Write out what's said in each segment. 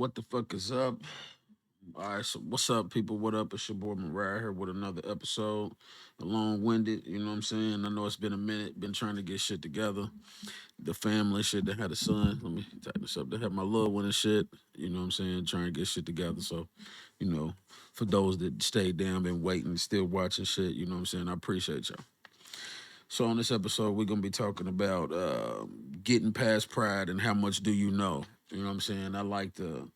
What the fuck is up? All right, so what's up, people? What up? It's your boy Mariah here with another episode. Long winded, you know what I'm saying? I know it's been a minute, been trying to get shit together. The family shit, they had a son. Let me tighten this up. They had my little one and shit, you know what I'm saying? Trying to get shit together. So, you know, for those that stayed down, been waiting, still watching shit, you know what I'm saying? I appreciate y'all. So, on this episode, we're going to be talking about getting past pride and how much do you know? You know what I'm saying? I like to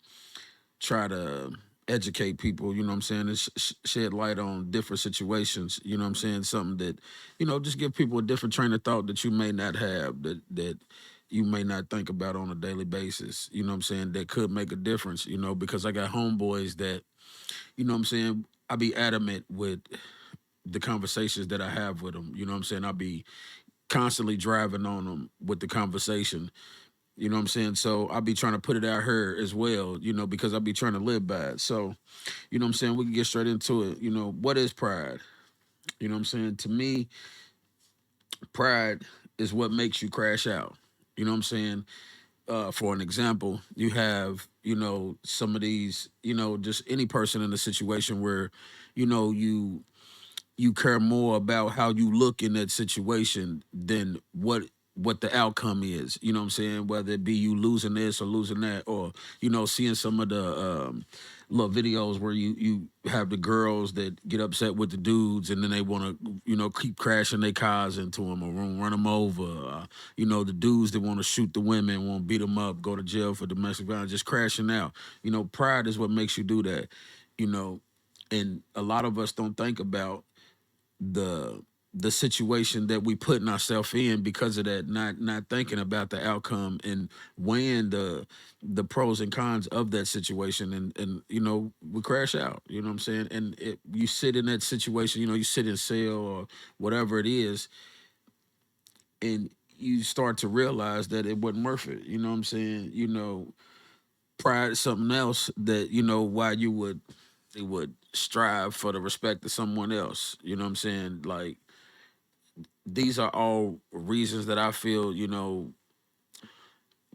try to educate people, you know what I'm saying, and shed light on different situations, you know what I'm saying, something that, just give people a different train of thought that you may not have, that you may not think about on a daily basis, you know what I'm saying, that could make a difference, because I got homeboys that, you know what I'm saying, I be adamant with the conversations that I have with them, you know what I'm saying, I be constantly driving on them with the conversation, you know what I'm saying? So I'll be trying to put it out here as well, because I'll be trying to live by it. So, you know what I'm saying? We can get straight into it. What is pride? You know what I'm saying? To me, pride is what makes you crash out. You know what I'm saying? For an example, you have, some of these, just any person in a situation where, you care more about how you look in that situation than what the outcome is. You know what I'm saying? Whether it be you losing this or losing that, or seeing some of the little videos where you have the girls that get upset with the dudes and then they want to keep crashing their cars into them or run them over. The dudes that want to shoot the women, want to beat them up, go to jail for domestic violence, just crashing out. Pride is what makes you do that. You know, and a lot of us don't think about the the situation that we putting ourselves in because of that, not thinking about the outcome and weighing the pros and cons of that situation, and we crash out, you know what I'm saying, and you sit in that situation, you sit in cell or whatever it is, and you start to realize that it wasn't worth it, you know what I'm saying, pride is something else that why you would it would strive for the respect of someone else, you know what I'm saying, like these are all reasons that I feel,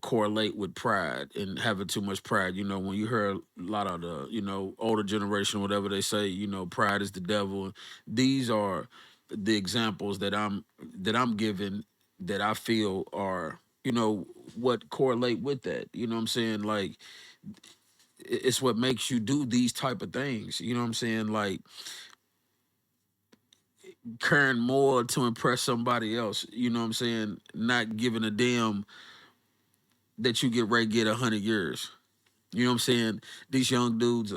correlate with pride and having too much pride. When you hear a lot of the, older generation, whatever they say, pride is the devil. These are the examples that I'm giving that I feel are, what correlate with that. You know what I'm saying? Like it's what makes you do these type of things. You know what I'm saying? Like caring more to impress somebody else. You know what I'm saying? Not giving a damn that you get ready to get 100 years. You know what I'm saying? These young dudes,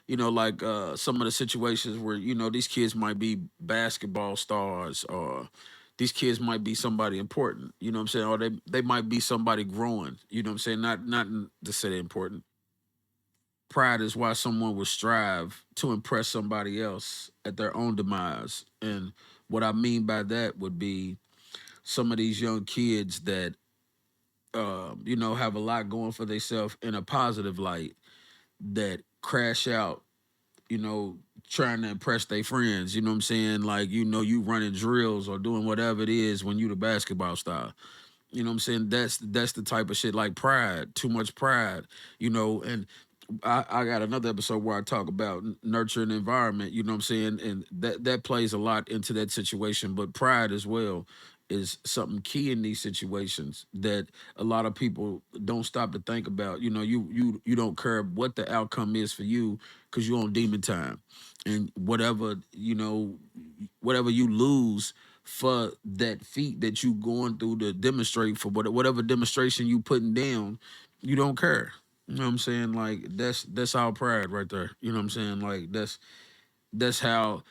like some of the situations where these kids might be basketball stars, or these kids might be somebody important. You know what I'm saying? Or they might be somebody growing. You know what I'm saying? Not to say they're important. Pride is why someone would strive to impress somebody else at their own demise. And what I mean by that would be some of these young kids that have a lot going for themselves in a positive light that crash out, you know, trying to impress their friends. You know what I'm saying? Like, you running drills or doing whatever it is when you the basketball star. You know what I'm saying? That's the type of shit like pride, too much pride, and I got another episode where I talk about nurturing environment, you know what I'm saying? And that plays a lot into that situation, but pride as well is something key in these situations that a lot of people don't stop to think about. You don't care what the outcome is for you because you're on demon time. And whatever you lose for that feat that you going through to demonstrate for whatever demonstration you putting down, you don't care. You know what I'm saying? Like that's our pride right there. You know what I'm saying? Like that's how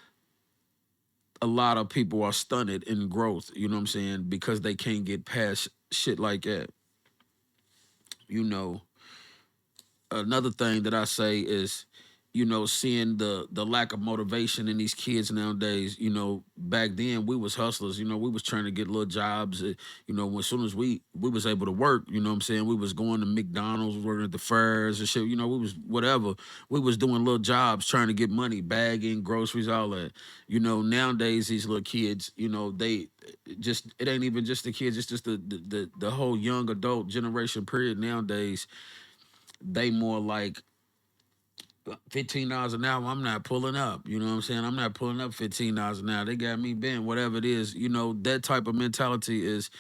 a lot of people are stunted in growth, you know what I'm saying? Because they can't get past shit like that. You know, another thing that I say is, seeing the lack of motivation in these kids nowadays. Back then we was hustlers. We was trying to get little jobs. As soon as we was able to work, you know what I'm saying, we was going to McDonald's, working at the fairs and shit. We was whatever. We was doing little jobs, trying to get money, bagging groceries, all that. Nowadays these little kids, they just it ain't even just the kids. It's just the whole young adult generation period nowadays They more like $15 an hour. I'm not pulling up. You know what I'm saying? I'm not pulling up $15 an hour. They got me bent, whatever it is. You know, that type of mentality is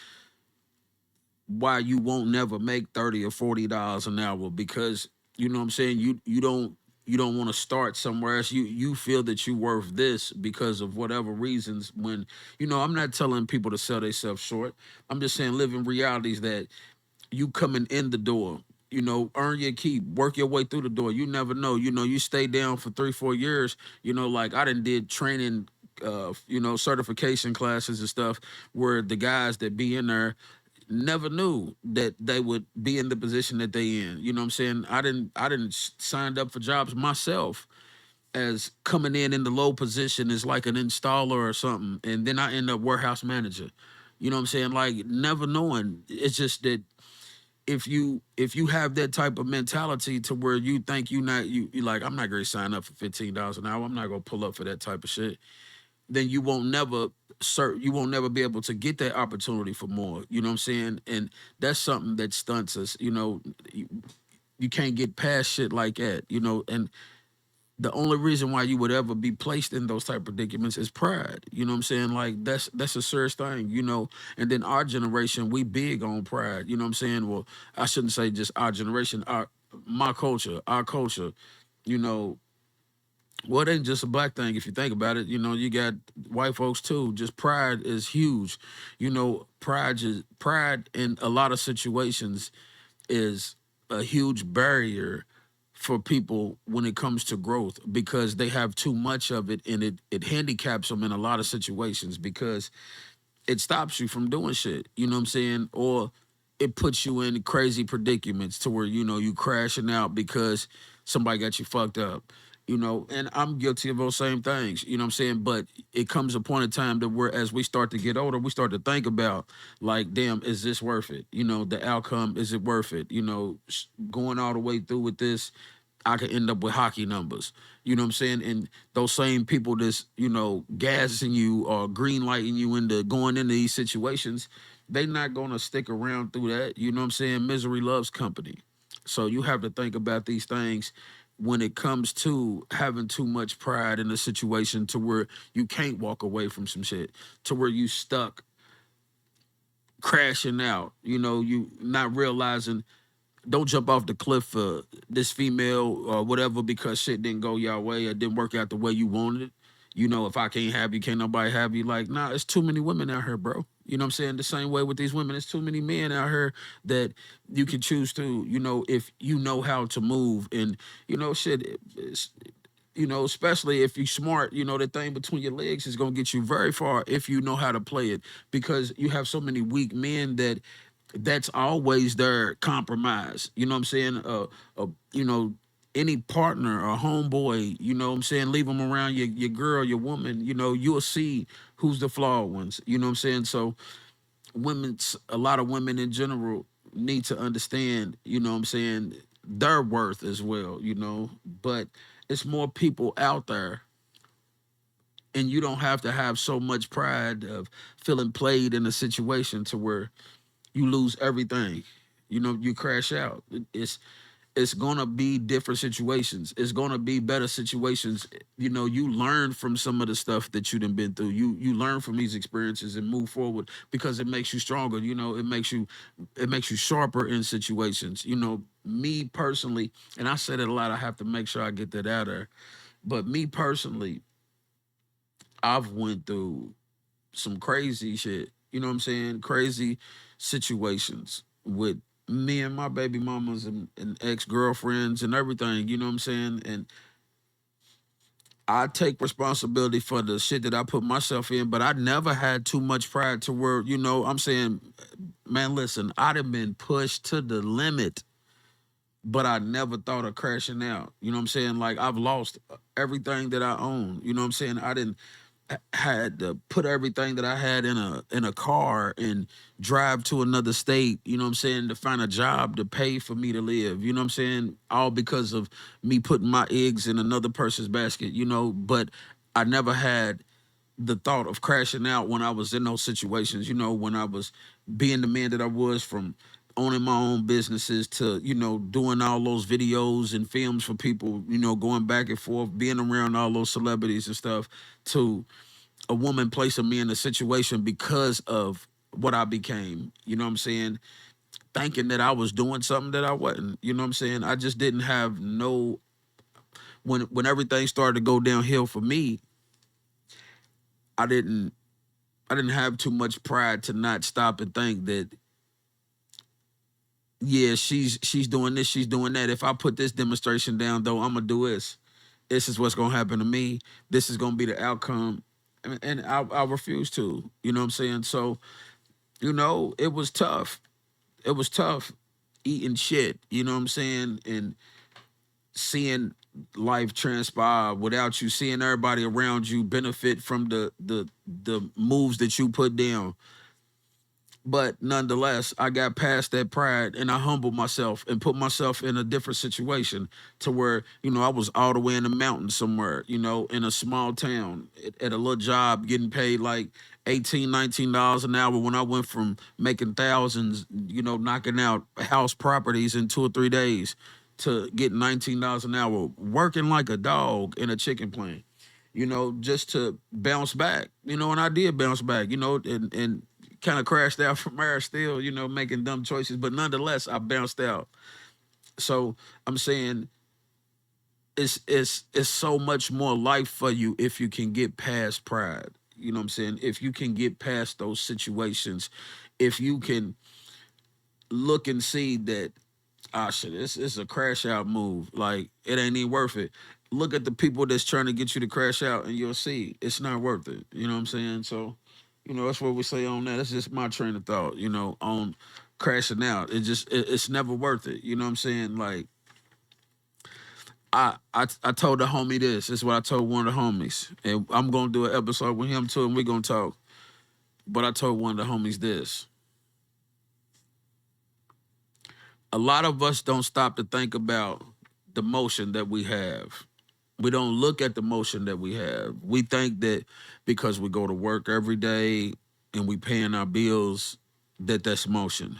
why you won't never make 30 or $40 an hour, because you know what I'm saying, you don't want to start somewhere else. You feel that you worth this because of whatever reasons. When I'm not telling people to sell themselves short. I'm just saying living realities that you coming in the door, earn your keep, work your way through the door. You never know. You stay down for 3-4 years. Like I did training, certification classes and stuff, where the guys that be in there never knew that they would be in the position that they in. You know what I'm saying? I didn't signed up for jobs myself as coming in the low position as like an installer or something, and then I end up warehouse manager. You know what I'm saying? Like never knowing. It's just that if you have that type of mentality to where you think you like, I'm not gonna sign up for $15 an hour. I'm not gonna pull up for that type of shit. Then you won't never be able to get that opportunity for more. You know what I'm saying? And that's something that stunts us. You can't get past shit like that. And the only reason why you would ever be placed in those type of predicaments is pride. You know what I'm saying? Like that's a serious thing, And then our generation, we big on pride. You know what I'm saying? Well, I shouldn't say just our generation, our culture, you know, well, it ain't just a black thing if you think about it. You got white folks too. Just pride is huge. Pride in a lot of situations is a huge barrier for people when it comes to growth, because they have too much of it, and it handicaps them in a lot of situations, because it stops you from doing shit. You know what I'm saying? Or it puts you in crazy predicaments to where you crashing out because somebody got you fucked up. And I'm guilty of those same things. You know what I'm saying? But it comes a point in time that where, as we start to get older, we start to think about, like, damn, is this worth it? The outcome, is it worth it? Going all the way through with this, I could end up with hockey numbers. You know what I'm saying? And those same people that's, gassing you or green lighting you into going into these situations, they not gonna stick around through that. You know what I'm saying? Misery loves company. So you have to think about these things when it comes to having too much pride in a situation to where you can't walk away from some shit, to where you stuck crashing out, you not realizing, don't jump off the cliff for this female or whatever because shit didn't go your way or didn't work out the way you wanted it. If I can't have you, can't nobody have you. Like, nah, it's too many women out here, bro. You know what I'm saying? The same way with these women, it's too many men out here that you can choose to, if you know how to move. And, shit, especially if you smart, the thing between your legs is gonna get you very far if you know how to play it. Because you have so many weak men that's always their compromise. You know what I'm saying? Uh you know, any partner or homeboy, you know what I'm saying, leave them around your girl, your woman, you'll see who's the flawed ones. You know what I'm saying? So a lot of women in general need to understand, you know what I'm saying, their worth as well, but it's more people out there, and you don't have to have so much pride of feeling played in a situation to where you lose everything. You crash out. It's gonna be different situations. It's gonna be better situations. You learn from some of the stuff that you done been through. You learn from these experiences and move forward because it makes you stronger. It makes you sharper in situations. Me personally, and I said it a lot. I have to make sure I get that out there. But me personally, I've went through some crazy shit. You know what I'm saying? Crazy situations with me and my baby mamas and ex girlfriends and everything. You know what I'm saying? And I take responsibility for the shit that I put myself in, but I never had too much pride to where, I'm saying, man, listen, I'd have been pushed to the limit, but I never thought of crashing out. You know what I'm saying? Like, I've lost everything that I own. You know what I'm saying? I didn't had to put everything that I had in a car and drive to another state, you know what I'm saying, to find a job to pay for me to live. You know what I'm saying? All because of me putting my eggs in another person's basket, but I never had the thought of crashing out when I was in those situations, when I was being the man that I was from owning my own businesses to, doing all those videos and films for people, going back and forth, being around all those celebrities and stuff, to a woman placing me in a situation because of what I became. You know what I'm saying? Thinking that I was doing something that I wasn't. You know what I'm saying? I just didn't have no when everything started to go downhill for me, I didn't I didn't have too much pride to not stop and think that, yeah, she's doing this, she's doing that. If I put this demonstration down though, I'm gonna do this. This is what's gonna happen to me. This is gonna be the outcome. And I refuse to. You know what I'm saying? So, it was tough. It was tough eating shit, you know what I'm saying? And seeing life transpire without you, seeing everybody around you benefit from the moves that you put down. But nonetheless, I got past that pride and I humbled myself and put myself in a different situation to where, I was all the way in the mountains somewhere, in a small town at a little job getting paid like 18, $19 an hour when I went from making thousands, knocking out house properties in 2 or 3 days to getting $19 an hour, working like a dog in a chicken plant, just to bounce back, and I did bounce back, and kind of crashed out from there still, making dumb choices, but nonetheless, I bounced out. So I'm saying it's so much more life for you if you can get past pride. You know what I'm saying? If you can get past those situations, if you can look and see that, ah, shit, it's a crash out move. Like, it ain't even worth it. Look at the people that's trying to get you to crash out, and you'll see it's not worth it. You know what I'm saying? So, that's what we say on that. That's just my train of thought. On crashing out. It's never worth it. You know what I'm saying? Like, I told the homie this. This is what I told one of the homies, and I'm gonna do an episode with him too, and we're gonna talk. But I told one of the homies this. A lot of us don't stop to think about the motion that we have. We don't look at the motion that we have. We think that because we go to work every day and we paying our bills, that's motion.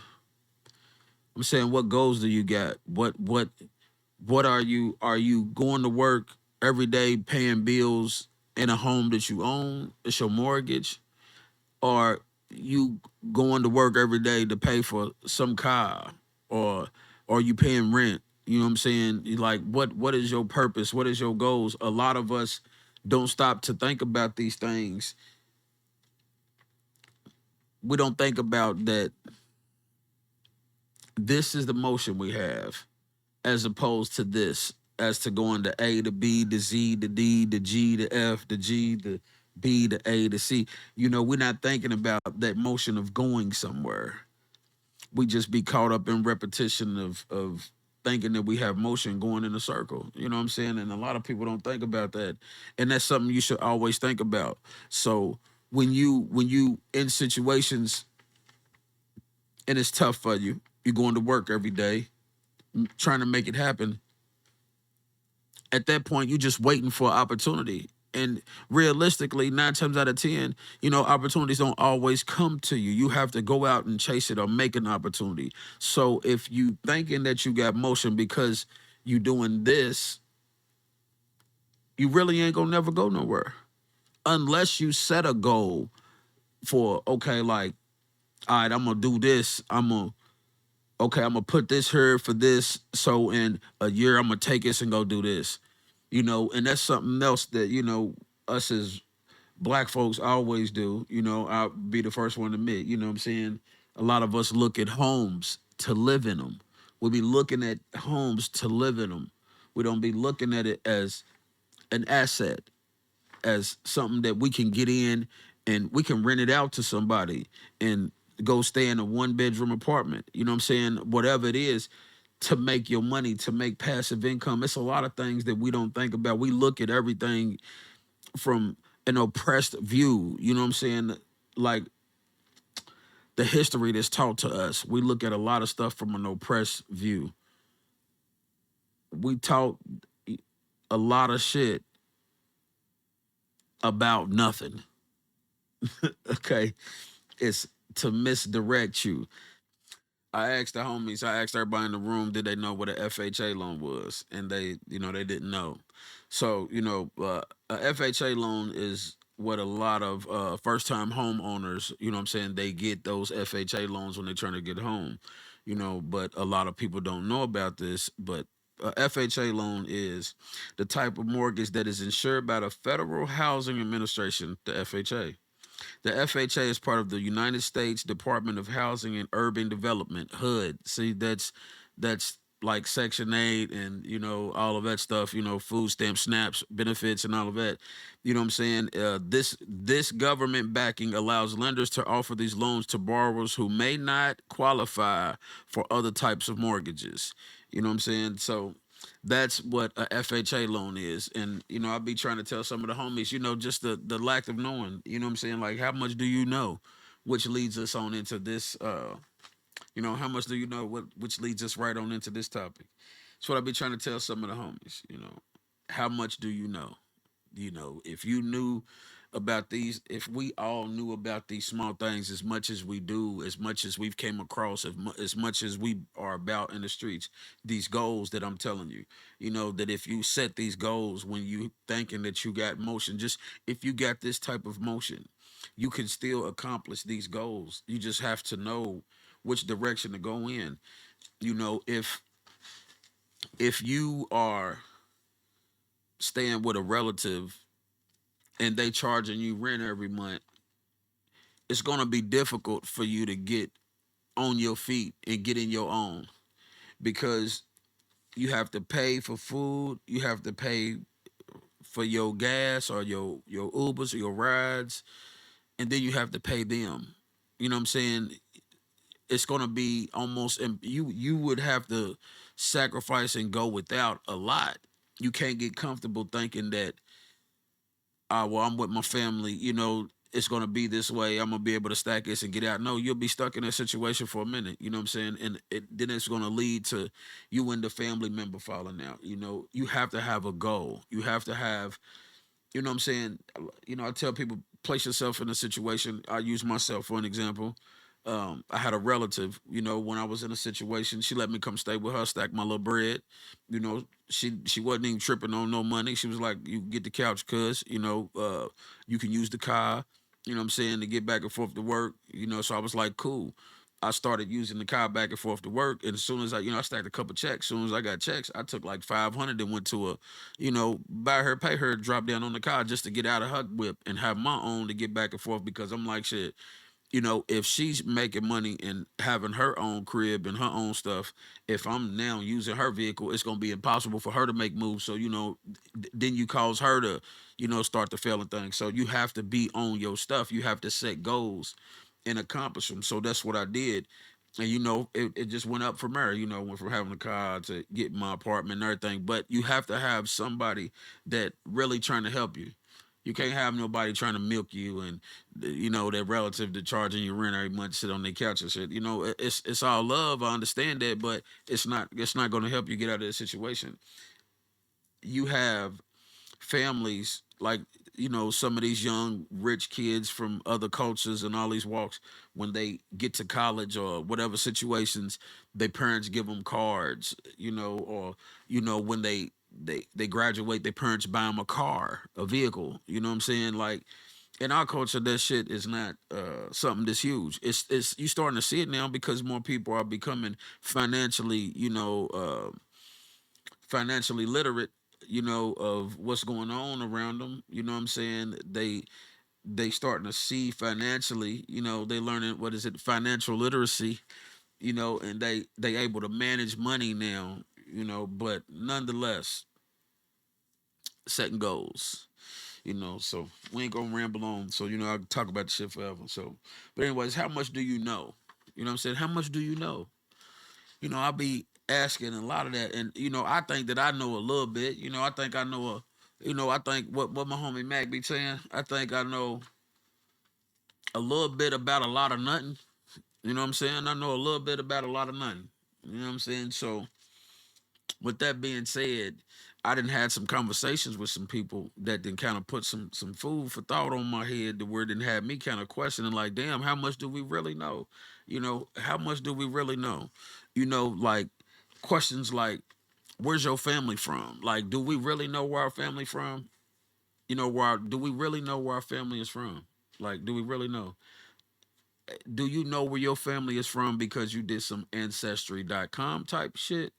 I'm saying, what goals do you got? What are you going to work every day paying bills in a home that you own? It's your mortgage, or you going to work every day to pay for some car, or you paying rent? You know what I'm saying? Like, what is your purpose? What is your goals? A lot of us don't stop to think about these things. We don't think about that this is the motion we have, as opposed to this, as to going to A to B to Z to D to G to F to G to B to A to C. We're not thinking about that motion of going somewhere. We just be caught up in repetition of thinking that we have motion going in a circle. You know what I'm saying? And a lot of people don't think about that. And that's something you should always think about. So when you in situations and it's tough for you, you're going to work every day, trying to make it happen. At that point, you're just waiting for an opportunity. And realistically, 9 times out of 10, opportunities don't always come to you. You have to go out and chase it or make an opportunity. So if you thinking that you got motion because you doing this, you really ain't gonna never go nowhere. Unless you set a goal for, okay, like, all right, I'm gonna do this. I'm gonna put this here for this. So in a year, I'm gonna take this and go do this. And that's something else that, us as black folks always do. I'll be the first one to admit, you know what I'm saying? A lot of us look at homes to live in them. We'll be looking at homes to live in them. We don't be looking at it as an asset, as something that we can get in and we can rent it out to somebody and go stay in a 1 bedroom apartment. You know what I'm saying? Whatever it is, to make your money, to make passive income. It's a lot of things that we don't think about. We look at everything from an oppressed view. You know what I'm saying? Like, the history that's taught to us. We look at a lot of stuff from an oppressed view. We taught a lot of shit about nothing. Okay. It's to misdirect you. I asked the homies, I asked everybody in the room, did they know what a FHA loan was? And they, they didn't know. So, a FHA loan is what a lot of first time homeowners, what I'm saying, they get those FHA loans when they're trying to get home, but a lot of people don't know about this. But a FHA loan is the type of mortgage that is insured by the Federal Housing Administration, the FHA. The FHA is part of the United States Department of Housing and Urban Development, HUD. See, that's like Section 8 and all of that stuff, food stamp snaps, benefits and all of that. You know what I'm saying? This government backing allows lenders to offer these loans to borrowers who may not qualify for other types of mortgages. You know what I'm saying? So that's what a FHA loan is. And I'll be trying to tell some of the homies, just the lack of knowing, what I'm saying? Like, how much do you know? Which leads us on into this how much do you know, which leads us right on into this topic. That's what I'll be trying to tell some of the homies, how much do you know? If you knew about these, if we all knew about these small things as much as we do, as much as we've came across, as much as we are about in the streets, these goals that I'm telling you, that if you set these goals when you thinking that you got motion, just if you got this type of motion, you can still accomplish these goals. You just have to know which direction to go in. If you are staying with a relative and they charging you rent every month, it's going to be difficult for you to get on your feet and get in your own, because you have to pay for food, you have to pay for your gas or your Ubers or your rides, and then you have to pay them. You know what I'm saying? It's going to be almost you would have to sacrifice and go without a lot. You can't get comfortable thinking that, well, I'm with my family, it's gonna be this way. I'm gonna be able to stack this and get out. No, you'll be stuck in that situation for a minute. You know what I'm saying? And then it's gonna lead to you and the family member falling out. You have to have a goal. You have to have, what I'm saying? I tell people, place yourself in a situation. I use myself for an example. I had a relative, when I was in a situation, she let me come stay with her, stack my little bread. She wasn't even tripping on no money. She was like, "You get the couch, cuz, you can use the car, what I'm saying, to get back and forth to work." So I was like, "Cool." I started using the car back and forth to work, and as soon as I stacked a couple checks. As soon as I got checks, I took like 500 and went to a, buy her, pay her, drop down on the car just to get out of her whip and have my own to get back and forth, because I'm like, shit, if she's making money and having her own crib and her own stuff, if I'm now using her vehicle, it's gonna be impossible for her to make moves. So then you cause her to, start to fail and things. So you have to be on your stuff. You have to set goals and accomplish them. So that's what I did. And it just went up from there. Went from having a car to getting my apartment and everything. But you have to have somebody that really trying to help you. You can't have nobody trying to milk you, and their relative to charging you rent every month, sit on their couch and shit. It's all love. I understand that, but it's not going to help you get out of that situation. You have families like, some of these young rich kids from other cultures and all these walks, when they get to college or whatever situations, their parents give them cards, or when they graduate, their parents buy them a car, a vehicle. You know what I'm saying? Like, in our culture, that shit is not something that's huge. It's you starting to see it now because more people are becoming financially, financially literate, of what's going on around them. You know what I'm saying? They starting to see financially, they learning, what is it, financial literacy, and they able to manage money now, but nonetheless, setting goals. So we ain't gonna ramble on. So I can talk about the shit forever. So, but anyways, how much do you know? You know what I'm saying? How much do you know? I'll be asking a lot of that, and I think that I know a little bit. I think I know I think what my homie Mac be saying. I think I know a little bit about a lot of nothing. You know what I'm saying? I know a little bit about a lot of nothing. You know what I'm saying? So with that being said, I didn't had some conversations with some people that then kind of put some food for thought on my head, to where it didn't have me kind of questioning, like, damn, how much do we really know? How much do we really know? Like questions like, where's your family from? Like, do we really know where our family from? Do we really know where our family is from? Like, do we really know? Do you know where your family is from because you did some ancestry.com type shit,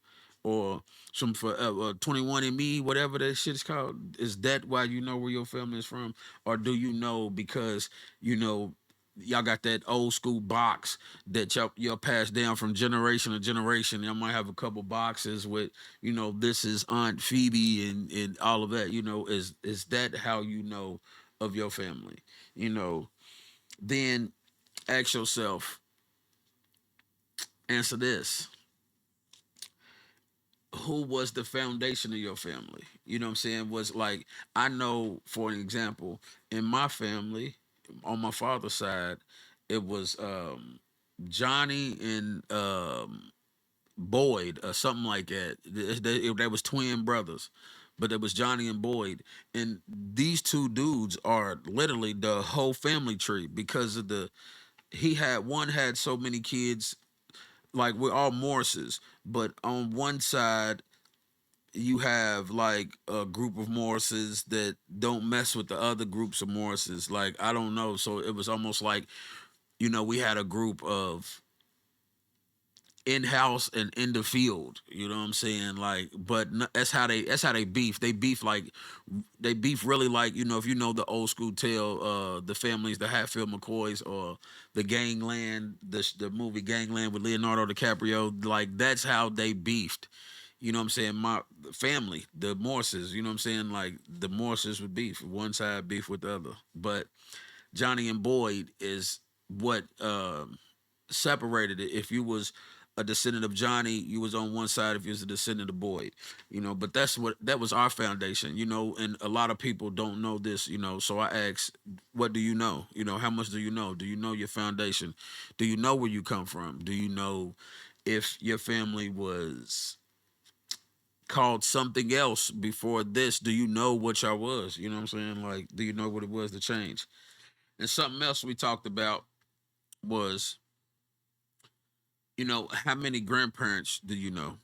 or some for 21andMe, whatever that shit is called? Is that why you know where your family is from? Or do you know because you know y'all got that old school box that y'all passed down from generation to generation? Y'all might have a couple boxes with, this is Aunt Phoebe and all of that. Is that how you know of your family? Then ask yourself, answer this: who was the foundation of your family? You know what I'm saying? Was like, I know, for an example, in my family, on my father's side, it was Johnny and Boyd or something like that. They was twin brothers, but it was Johnny and Boyd, and these two dudes are literally the whole family tree because of the he had one had so many kids. Like, we're all Morrises, but on one side you have like a group of Morrises that don't mess with the other groups of Morrises. Like, I don't know. So it was almost like, we had a group of in house and in the field. You know what I'm saying? Like, but that's how they beef. They beef really, like, if you know the old school tale, the families, the Hatfield McCoys, or the Gangland, the movie Gangland with Leonardo DiCaprio. Like, that's how they beefed. You know what I'm saying? My family, the Morses, you know what I'm saying? Like, the Morses would beef. One side beef with the other. But Johnny and Boyd is what separated it. If you was a descendant of Johnny, you was on one side. If you was a descendant of Boyd, but that was our foundation, and a lot of people don't know this, so I asked, what do you know? How much do you know? Do you know your foundation? Do you know where you come from? Do you know if your family was called something else before this? Do you know what y'all was? You know what I'm saying? Like, do you know what it was to change? And something else we talked about was, how many grandparents do you know?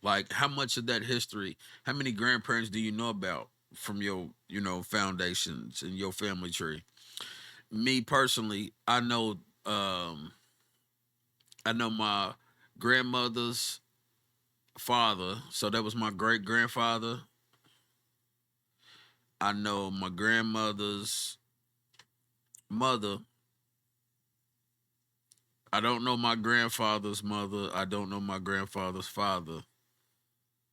Like, how much of that history, how many grandparents do you know about from your, foundations and your family tree? Me personally, I know my grandmother's father, so that was my great grandfather. I know my grandmother's mother. I don't know my grandfather's mother. I don't know my grandfather's father.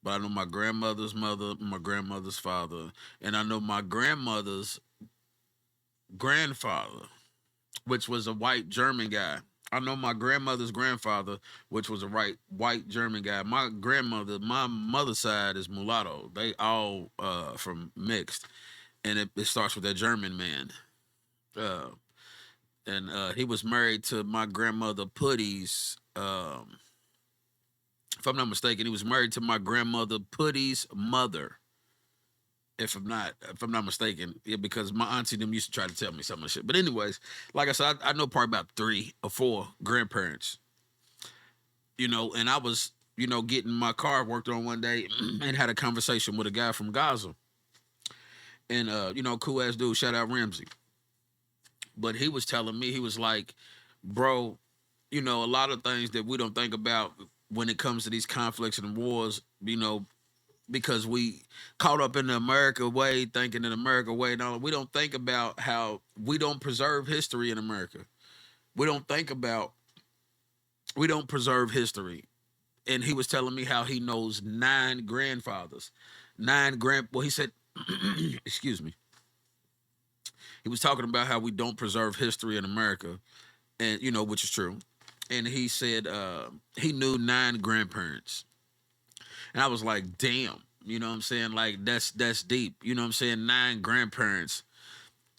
But I know my grandmother's mother, my grandmother's father, and I know my grandmother's grandfather, which was a white German guy. I know my grandmother's grandfather, which was a white German guy. My mother's side is mulatto. They all from mixed, and it starts with that German man. Uh, and he was married to my grandmother Putty's. If I'm not mistaken, he was married to my grandmother Putty's mother. If I'm not mistaken, yeah, because my auntie them used to try to tell me some of the shit. But anyways, like I said, I know probably about 3 or 4 grandparents. And I was, getting my car worked on one day and had a conversation with a guy from Gaza, and cool ass dude. Shout out Ramsey. But he was telling me, he was like, bro, a lot of things that we don't think about when it comes to these conflicts and wars, because we caught up in the America way, thinking in America way, and all. We don't think about how we don't preserve history in America. We don't think about we don't preserve history. And he was telling me how he knows 9 grandfathers, well, he said, excuse me. He was talking about how we don't preserve history in America, and which is true. And he said he knew 9 grandparents. And I was like, damn, you know what I'm saying? Like, that's deep. You know what I'm saying? 9 grandparents.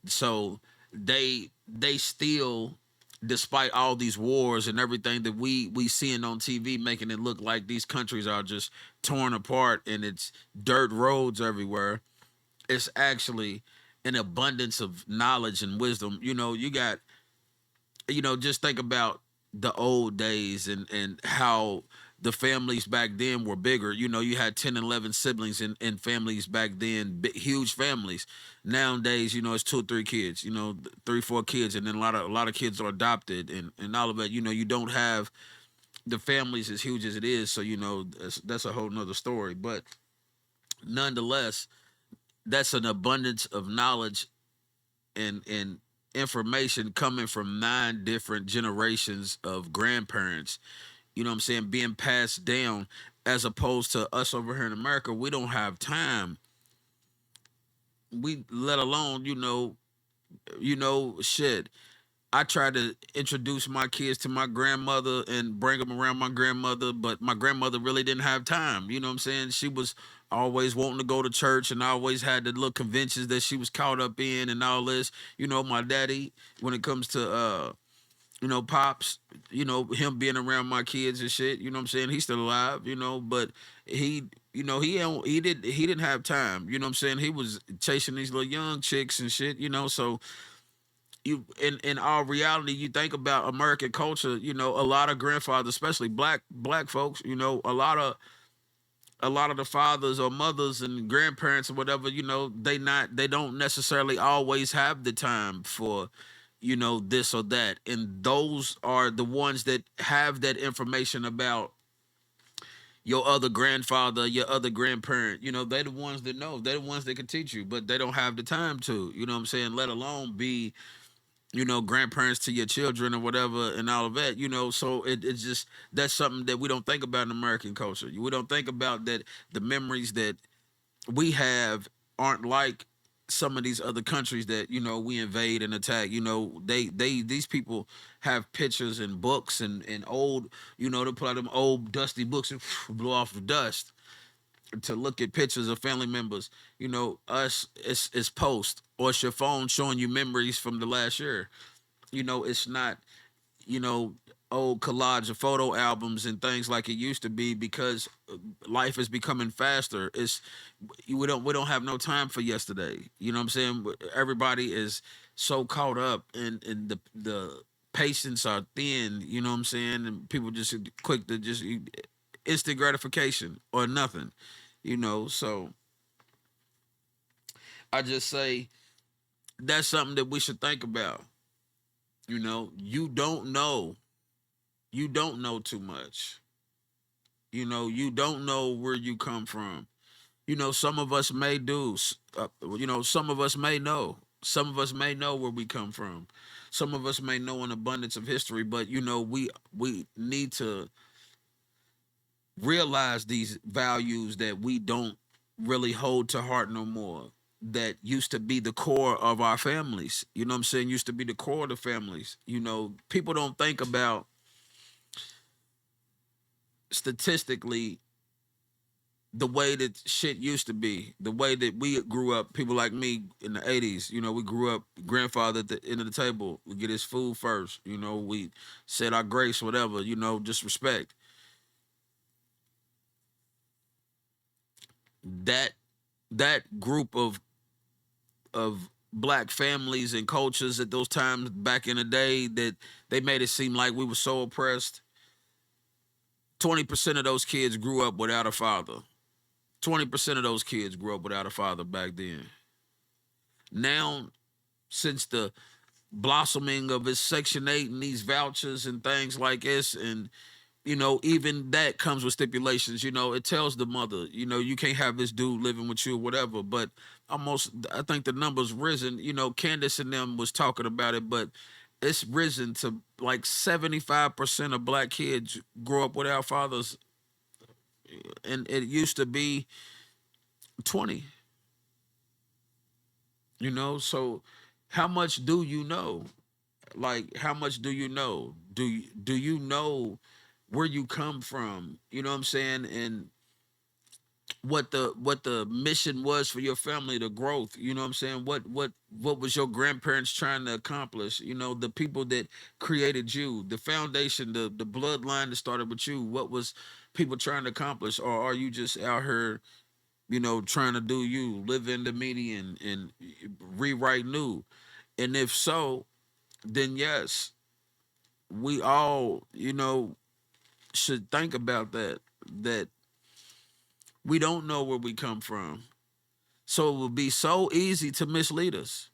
So they still despite all these wars and everything that we seeing on TV, making it look like these countries are just torn apart and it's dirt roads everywhere. It's actually an abundance of knowledge and wisdom. You got, just think about the old days and how the families back then were bigger. You had 10 and 11 siblings in families back then, big, huge families. Nowadays, it's two or three kids, three, four kids, and then a lot of kids are adopted and all of that. You don't have the families as huge as it is. So, that's a whole nother story. But nonetheless, that's an abundance of knowledge and information coming from 9 different generations of grandparents, what I'm saying, being passed down, as opposed to us over here in America. We don't have time. We let alone, shit. I try to introduce my kids to my grandmother and bring them around my grandmother, but my grandmother really didn't have time. You know what I'm saying? She was always wanting to go to church and always had the little conventions that she was caught up in and all this. My daddy, when it comes to pops, him being around my kids and shit, you know what I'm saying? He's still alive, but he he didn't have time, you know what I'm saying? He was chasing these little young chicks and shit, so you in our reality, you think about American culture, a lot of grandfathers, especially black folks, a lot of the fathers or mothers and grandparents or whatever, they don't necessarily always have the time for, this or that. And those are the ones that have that information about your other grandfather, your other grandparent. They're the ones that know. They're the ones that can teach you, but they don't have the time to, you know what I'm saying? Let alone be, grandparents to your children or whatever and all of that, so it's just, that's something that we don't think about in American culture. We don't think about that the memories that we have aren't like some of these other countries that, we invade and attack. These people have pictures and books and old, they pull out them old dusty books and blow off the dust to look at pictures of family members. Us, it's post, or it's your phone showing you memories from the last year. It's not, you know old collage of photo albums and things like it used to be, because life is becoming faster. We don't have no time for yesterday. You know what I'm saying? Everybody is so caught up, and the patience are thin. You know what I'm saying? And people just quick to just instant gratification or nothing. So I just say that's something that we should think about. You don't know too much. You don't know where you come from. Some of us may do. Some of us may know. Some of us may know where we come from. Some of us may know an abundance of history, but we need to realize these values that we don't really hold to heart no more. That used to be the core of our families. You know what I'm saying? Used to be the core of the families. People don't think about, statistically, the way that shit used to be, the way that we grew up, people like me in the 80s, we grew up, grandfather at the end of the table, we get his food first, we said our grace, whatever, just respect. That that group of black families and cultures at those times back in the day, that they made it seem like we were so oppressed. 20% of those kids grew up without a father. 20% of those kids grew up without a father back then. Now, since the blossoming of his Section 8 and these vouchers and things like this, and even that comes with stipulations. It tells the mother, you can't have this dude living with you or whatever. But I think the numbers risen. Candace and them was talking about it, but it's risen to like 75% of black kids grow up without fathers, and it used to be 20. So how much do you know? Like, how much do you know? Do you know where you come from? You know what I'm saying? And what the mission was for your family, the growth. You know what I'm saying? What was your grandparents trying to accomplish? You know, the people that created you, the foundation, the bloodline that started with you. What was people trying to accomplish, or are you just out here, trying to do you, live in the median and rewrite new? And if so, then yes, we all, should think about that we don't know where we come from. So it would be so easy to mislead us.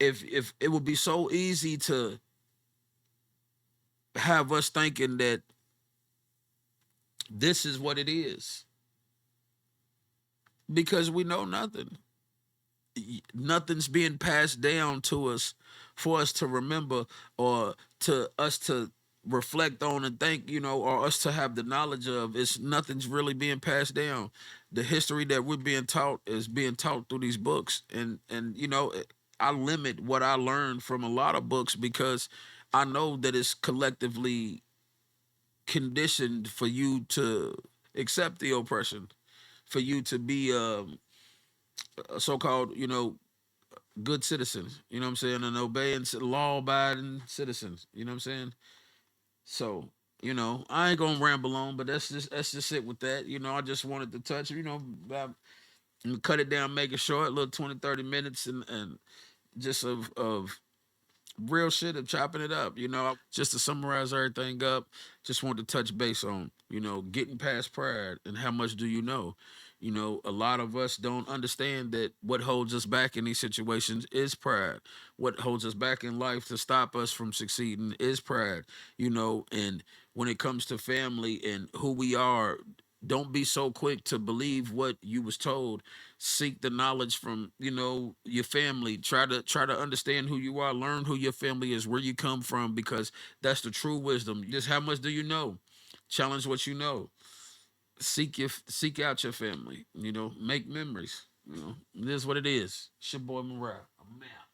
If it would be so easy to have us thinking that this is what it is because we know nothing. Nothing's being passed down to us for us to remember or to us to reflect on and think, or us to have the knowledge of. It's nothing's really being passed down. The history that we're being taught is being taught through these books, and I limit what I learned from a lot of books because I know that it's collectively conditioned for you to accept the oppression, for you to be a so-called, good citizens, you know what I'm saying, and obeying law abiding citizens, you know what I'm saying? So, I ain't gonna ramble on, but that's just it with that. I just wanted to touch, cut it down, make it short, a little 20, 30 minutes and just of real shit of chopping it up. Just to summarize everything up, just want to touch base on, getting past pride and how much do you know. A lot of us don't understand that what holds us back in these situations is pride. What holds us back in life to stop us from succeeding is pride. And when it comes to family and who we are, don't be so quick to believe what you was told. Seek the knowledge from, your family. Try to understand who you are, learn who your family is, where you come from, because that's the true wisdom. Just how much do you know? Challenge what you know. Seek out your family. Make memories. It is what it is. It's your boy Mariah. I'm out.